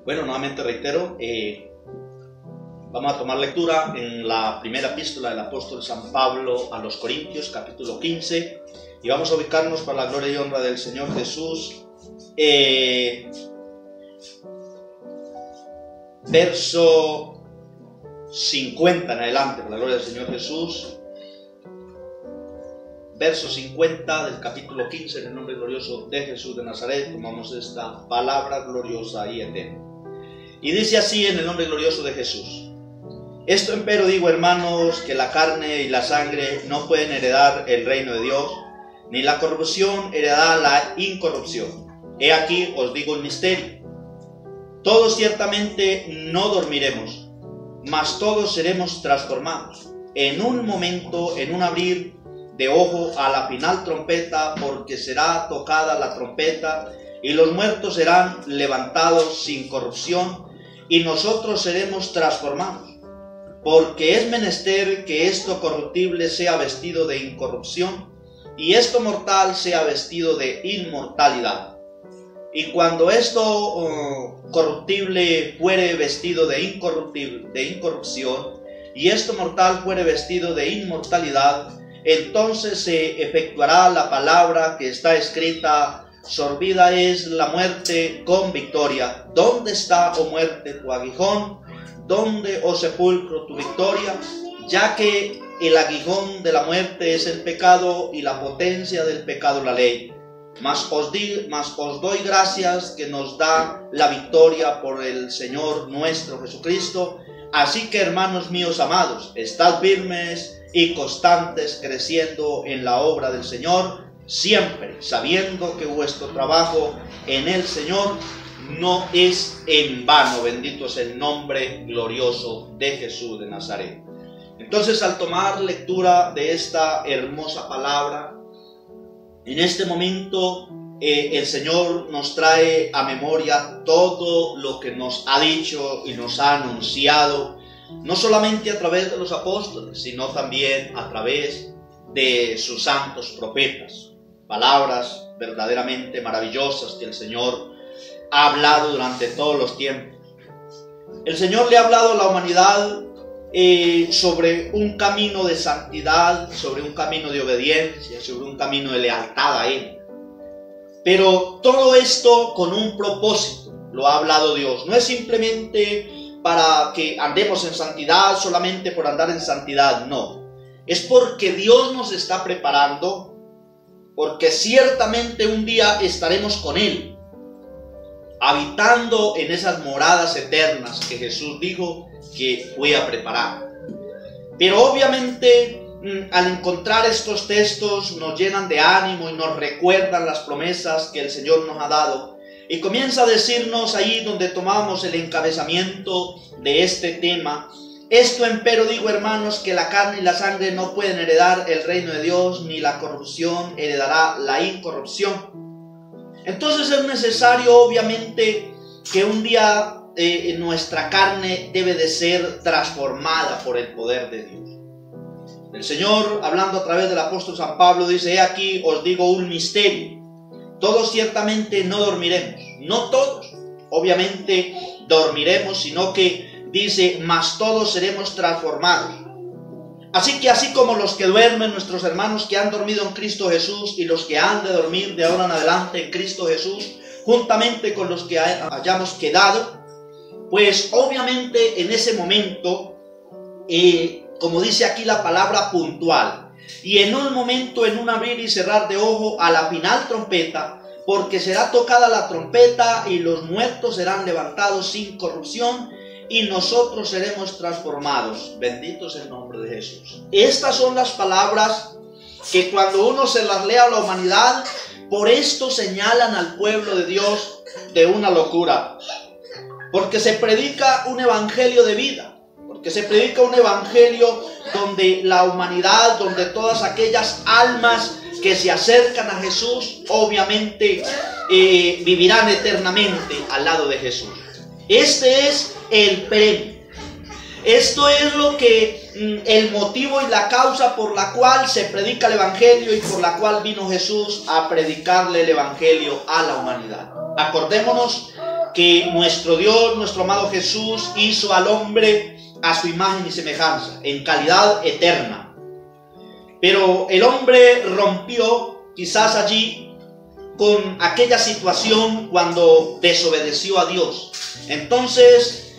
Bueno, nuevamente reitero, vamos a tomar lectura en la primera epístola del apóstol San Pablo a los Corintios, capítulo 15, y vamos a ubicarnos para la gloria y honra del Señor Jesús, verso 50 en adelante, para la gloria del Señor Jesús, verso 50 del capítulo 15, en el nombre glorioso de Jesús de Nazaret, tomamos esta palabra gloriosa y eterna. Y dice así en el nombre glorioso de Jesús: Esto empero digo, hermanos, que la carne y la sangre no pueden heredar el reino de Dios, ni la corrupción heredará la incorrupción. He aquí os digo un misterio: todos ciertamente no dormiremos, mas todos seremos transformados, en un momento, en un abrir de ojo, a la final trompeta, porque será tocada la trompeta, y los muertos serán levantados sin corrupción, y nosotros seremos transformados. Porque es menester que esto corruptible sea vestido de incorrupción, y esto mortal sea vestido de inmortalidad. Y cuando esto corruptible fuere vestido de incorrupción, y esto mortal fuere vestido de inmortalidad, entonces se efectuará la palabra que está escrita: sorbida es la muerte con victoria. ¿Dónde está, oh muerte, tu aguijón? ¿Dónde, oh sepulcro, tu victoria? Ya que el aguijón de la muerte es el pecado, y la potencia del pecado la ley. Mas os doy gracias que nos da la victoria por el Señor nuestro Jesucristo. Así que, hermanos míos amados, estad firmes y constantes, creciendo en la obra del Señor, siempre sabiendo que vuestro trabajo en el Señor no es en vano. Bendito es el nombre glorioso de Jesús de Nazaret. Entonces, al tomar lectura de esta hermosa palabra, en este momento el Señor nos trae a memoria todo lo que nos ha dicho y nos ha anunciado, no solamente a través de los apóstoles, sino también a través de sus santos profetas. Palabras verdaderamente maravillosas que el Señor ha hablado durante todos los tiempos. El Señor le ha hablado a la humanidad sobre un camino de santidad, sobre un camino de obediencia, sobre un camino de lealtad a Él. Pero todo esto con un propósito lo ha hablado Dios. No es simplemente para que andemos en santidad, solamente por andar en santidad, no. Es porque Dios nos está preparando, porque ciertamente un día estaremos con Él, habitando en esas moradas eternas que Jesús dijo que fue a preparar. Pero obviamente, al encontrar estos textos, nos llenan de ánimo y nos recuerdan las promesas que el Señor nos ha dado. Y comienza a decirnos ahí donde tomamos el encabezamiento de este tema: Esto empero digo, hermanos, que la carne y la sangre no pueden heredar el reino de Dios, ni la corrupción heredará la incorrupción. Entonces es necesario, obviamente, que un día nuestra carne debe de ser transformada por el poder de Dios. El Señor, hablando a través del apóstol San Pablo, dice: He aquí os digo un misterio. Todos ciertamente no dormiremos. No todos, obviamente, dormiremos, sino que dice: mas todos seremos transformados. Así que así como los que duermen, nuestros hermanos que han dormido en Cristo Jesús, y los que han de dormir de ahora en adelante en Cristo Jesús, juntamente con los que hayamos quedado, pues obviamente en ese momento, como dice aquí la palabra puntual, y en un momento, en un abrir y cerrar de ojo, a la final trompeta, porque será tocada la trompeta, y los muertos serán levantados sin corrupción, y nosotros seremos transformados. Bendito es el nombre de Jesús. Estas son las palabras que cuando uno se las lee a la humanidad, por esto señalan al pueblo de Dios de una locura. Porque se predica un evangelio de vida. Porque se predica un evangelio donde la humanidad, donde todas aquellas almas que se acercan a Jesús, obviamente vivirán eternamente al lado de Jesús. Este es el premio. Esto es lo que el motivo y la causa por la cual se predica el evangelio y por la cual vino Jesús a predicarle el evangelio a la humanidad. Acordémonos que nuestro Dios, nuestro amado Jesús, hizo al hombre a su imagen y semejanza, en calidad eterna. Pero el hombre rompió quizás allí con aquella situación cuando desobedeció a Dios. Entonces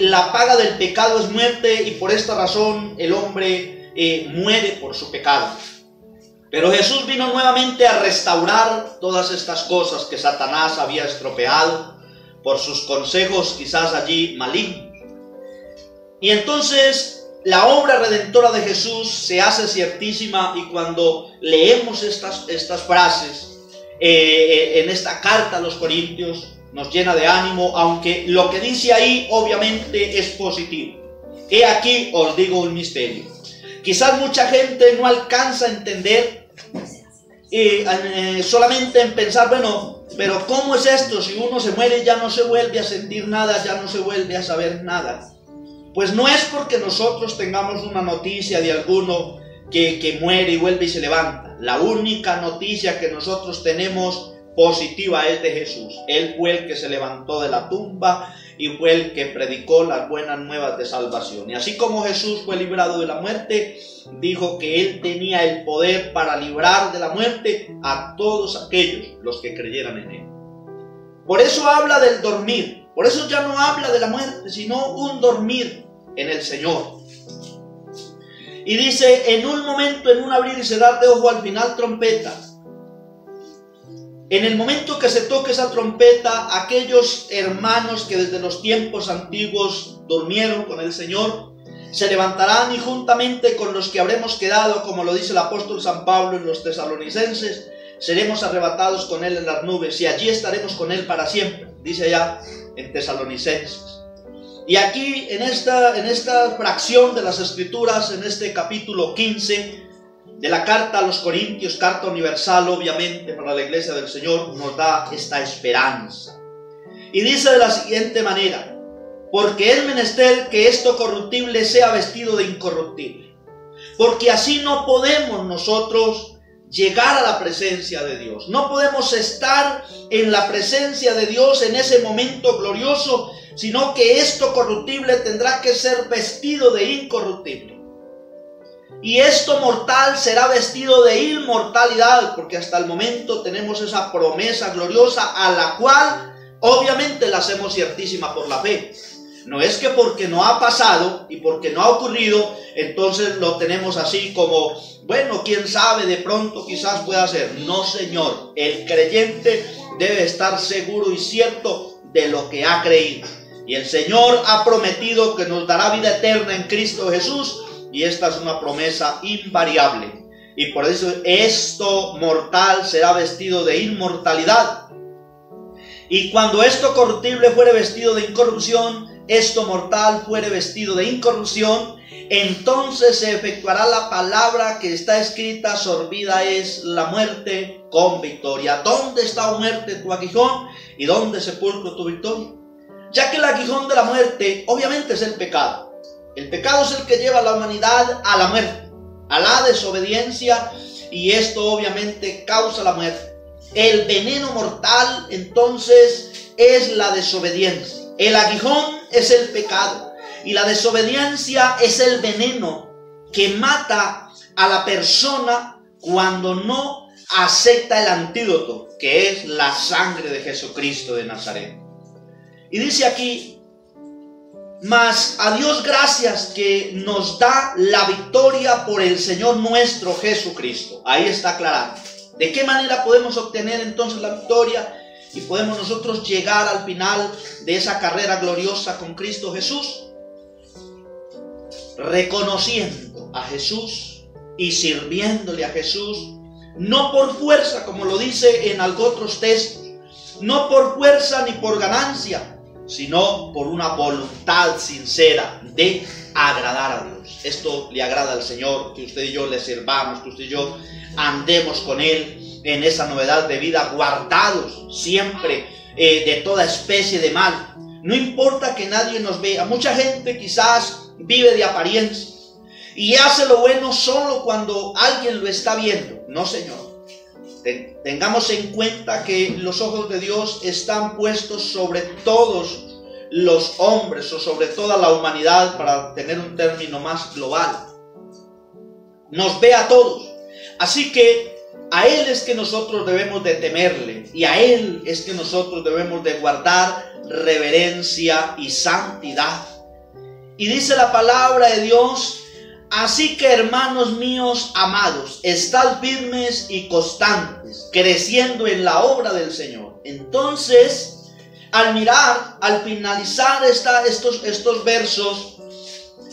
la paga del pecado es muerte, y por esta razón el hombre muere por su pecado. Pero Jesús vino nuevamente a restaurar todas estas cosas que Satanás había estropeado por sus consejos quizás allí malignos. Y entonces la obra redentora de Jesús se hace ciertísima, y cuando leemos estas frases en esta carta a los Corintios, nos llena de ánimo, aunque lo que dice ahí obviamente es positivo. He aquí os digo un misterio. Quizás mucha gente no alcanza a entender, solamente en pensar, bueno, pero ¿cómo es esto? Si uno se muere ya no se vuelve a sentir nada, ya no se vuelve a saber nada. Pues no es porque nosotros tengamos una noticia de alguno que muere y vuelve y se levanta. La única noticia que nosotros tenemos positiva es de Jesús. Él fue el que se levantó de la tumba y fue el que predicó las buenas nuevas de salvación. Y así como Jesús fue librado de la muerte, dijo que Él tenía el poder para librar de la muerte a todos aquellos los que creyeran en Él. Por eso habla del dormir. Por eso ya no habla de la muerte, sino un dormir en el Señor. Y dice, en un momento, en un abrir y cerrar de ojo, al final trompeta. En el momento que se toque esa trompeta, aquellos hermanos que desde los tiempos antiguos durmieron con el Señor, se levantarán, y juntamente con los que habremos quedado, como lo dice el apóstol San Pablo en los Tesalonicenses, seremos arrebatados con Él en las nubes, y allí estaremos con Él para siempre, dice allá en Tesalonicenses. Y aquí, en esta fracción de las Escrituras, en este capítulo 15, de la carta a los Corintios, carta universal obviamente para la iglesia del Señor, nos da esta esperanza. Y dice de la siguiente manera: porque es menester que esto corruptible sea vestido de incorruptible, porque así no podemos nosotros llegar a la presencia de Dios. No podemos estar en la presencia de Dios en ese momento glorioso, sino que esto corruptible tendrá que ser vestido de incorruptible. Y esto mortal será vestido de inmortalidad, porque hasta el momento tenemos esa promesa gloriosa a la cual obviamente la hacemos ciertísima por la fe. No es que porque no ha pasado y porque no ha ocurrido, entonces lo tenemos así como, bueno, quién sabe, de pronto quizás pueda ser. No, Señor, el creyente debe estar seguro y cierto de lo que ha creído. Y el Señor ha prometido que nos dará vida eterna en Cristo Jesús, y esta es una promesa invariable. Y por eso esto mortal será vestido de inmortalidad. Y cuando esto corruptible fuere vestido de incorrupción, esto mortal fuere vestido de incorrupción, entonces se efectuará la palabra que está escrita: sorbida es la muerte con victoria. ¿Dónde está, oh muerte, tu aguijón? ¿Y dónde, sepulcro, tu victoria? Ya que el aguijón de la muerte obviamente es el pecado. El pecado es el que lleva a la humanidad a la muerte, a la desobediencia, y esto obviamente causa la muerte. El veneno mortal entonces es la desobediencia. El aguijón es el pecado y la desobediencia es el veneno que mata a la persona cuando no acepta el antídoto, que es la sangre de Jesucristo de Nazaret. Y dice aquí: mas a Dios gracias que nos da la victoria por el Señor nuestro Jesucristo. Ahí está aclarado. ¿De qué manera podemos obtener entonces la victoria? Y podemos nosotros llegar al final de esa carrera gloriosa con Cristo Jesús, reconociendo a Jesús y sirviéndole a Jesús, no por fuerza, como lo dice en otros textos, no por fuerza ni por ganancia, sino por una voluntad sincera de agradar a Dios. Esto le agrada al Señor, que usted y yo le sirvamos, que usted y yo andemos con Él en esa novedad de vida, guardados siempre de toda especie de mal. No importa que nadie nos vea. Mucha gente quizás vive de apariencia y hace lo bueno solo cuando alguien lo está viendo. No, Señor. Tengamos en cuenta que los ojos de Dios están puestos sobre todos los hombres o sobre toda la humanidad, para tener un término más global. Nos ve a todos. Así que a Él es que nosotros debemos de temerle, y a Él es que nosotros debemos de guardar reverencia y santidad. Y dice la palabra de Dios: así que, hermanos míos amados, estad firmes y constantes, creciendo en la obra del Señor. Entonces, al finalizar estos versos,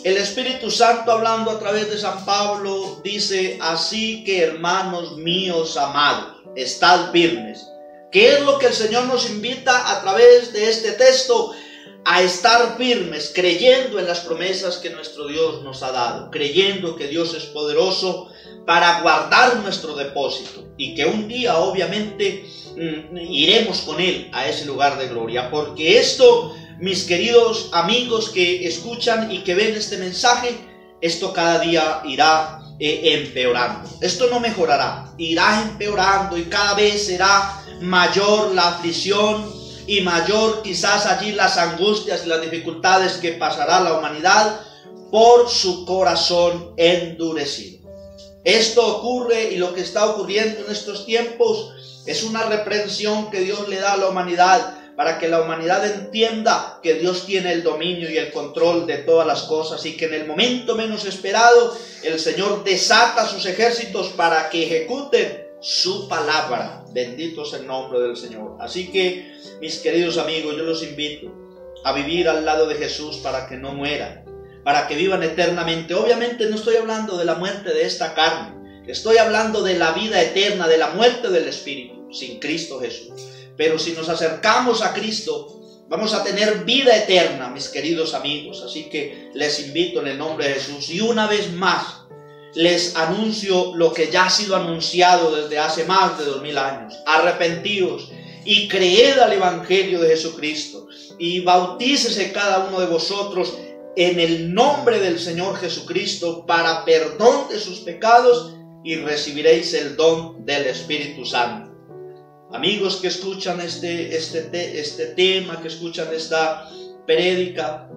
el Espíritu Santo, hablando a través de San Pablo, dice: así que, hermanos míos amados, estad firmes. ¿Qué es lo que el Señor nos invita a través de este texto? A estar firmes, creyendo en las promesas que nuestro Dios nos ha dado, creyendo que Dios es poderoso para guardar nuestro depósito, y que un día obviamente iremos con Él a ese lugar de gloria. Porque esto, mis queridos amigos que escuchan y que ven este mensaje, esto cada día irá empeorando. Esto no mejorará, irá empeorando, y cada vez será mayor la aflicción y mayor quizás allí las angustias y las dificultades que pasará la humanidad por su corazón endurecido. Esto ocurre, y lo que está ocurriendo en estos tiempos es una reprensión que Dios le da a la humanidad, para que la humanidad entienda que Dios tiene el dominio y el control de todas las cosas, y que en el momento menos esperado el Señor desata sus ejércitos para que ejecuten su palabra. Bendito es el nombre del Señor. Así que, mis queridos amigos, yo los invito a vivir al lado de Jesús para que no mueran, para que vivan eternamente. Obviamente no estoy hablando de la muerte de esta carne, estoy hablando de la vida eterna, de la muerte del Espíritu, sin Cristo Jesús. Pero si nos acercamos a Cristo, vamos a tener vida eterna, mis queridos amigos. Así que les invito en el nombre de Jesús, y una vez más les anuncio lo que ya ha sido anunciado desde hace más de 2000 años. Arrepentíos y creed al Evangelio de Jesucristo, y bautícese cada uno de vosotros en el nombre del Señor Jesucristo para perdón de sus pecados, y recibiréis el don del Espíritu Santo. Amigos que escuchan este tema, que escuchan esta prédica,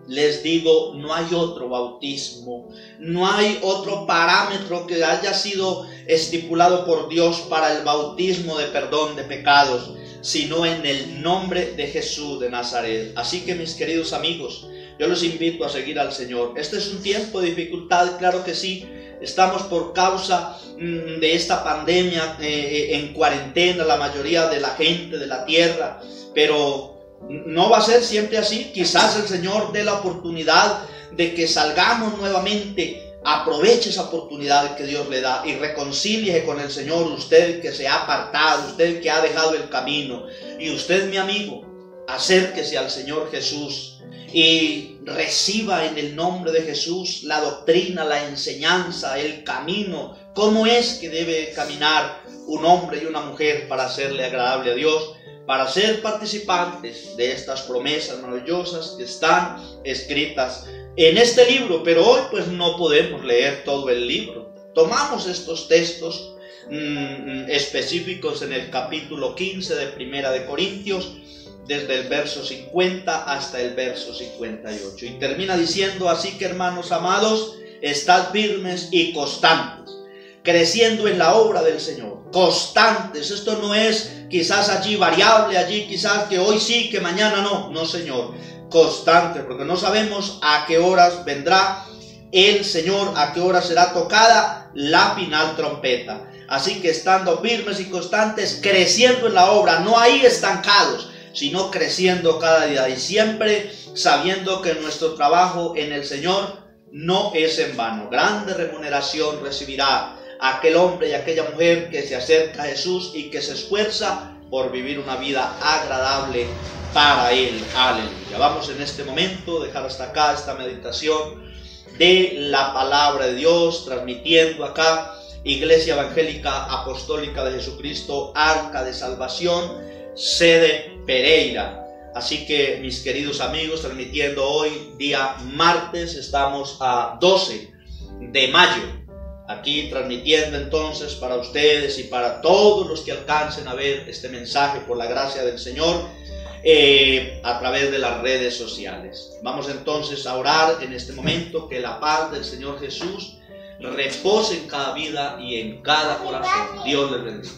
les digo, no hay otro bautismo, no hay otro parámetro que haya sido estipulado por Dios para el bautismo de perdón de pecados, sino en el nombre de Jesús de Nazaret. Así que, mis queridos amigos, yo los invito a seguir al Señor. Este es un tiempo de dificultad, claro que sí. Estamos por causa de esta pandemia en cuarentena, la mayoría de la gente de la tierra, pero no va a ser siempre así. Quizás el Señor dé la oportunidad de que salgamos nuevamente. Aproveche esa oportunidad que Dios le da y reconcíliese con el Señor, usted que se ha apartado, usted que ha dejado el camino, y usted, mi amigo, acérquese al Señor Jesús y reciba en el nombre de Jesús la doctrina, la enseñanza, el camino, cómo es que debe caminar un hombre y una mujer para hacerle agradable a Dios, para ser participantes de estas promesas maravillosas que están escritas en este libro. Pero hoy pues no podemos leer todo el libro. Tomamos estos textos específicos en el capítulo 15 de Primera de Corintios, desde el verso 50 hasta el verso 58. Y termina diciendo: así que, hermanos amados, estad firmes y constantes, creciendo en la obra del Señor. Constantes, esto no es quizás allí variable, allí quizás que hoy sí, que mañana no. No, Señor, constantes, porque no sabemos a qué horas vendrá el Señor, a qué hora será tocada la final trompeta. Así que estando firmes y constantes, creciendo en la obra, no ahí estancados, sino creciendo cada día, y siempre sabiendo que nuestro trabajo en el Señor no es en vano. Grande remuneración recibirá aquel hombre y aquella mujer que se acerca a Jesús y que se esfuerza por vivir una vida agradable para Él. Aleluya. Vamos en este momento a dejar hasta acá esta meditación de la palabra de Dios, transmitiendo acá Iglesia Evangélica Apostólica de Jesucristo, Arca de Salvación, sede Pereira. Así que, mis queridos amigos, transmitiendo hoy día martes, estamos a 12 de mayo. aquí transmitiendo entonces para ustedes y para todos los que alcancen a ver este mensaje por la gracia del Señor a través de las redes sociales. Vamos entonces a orar en este momento, que la paz del Señor Jesús repose en cada vida y en cada corazón. Dios les bendiga.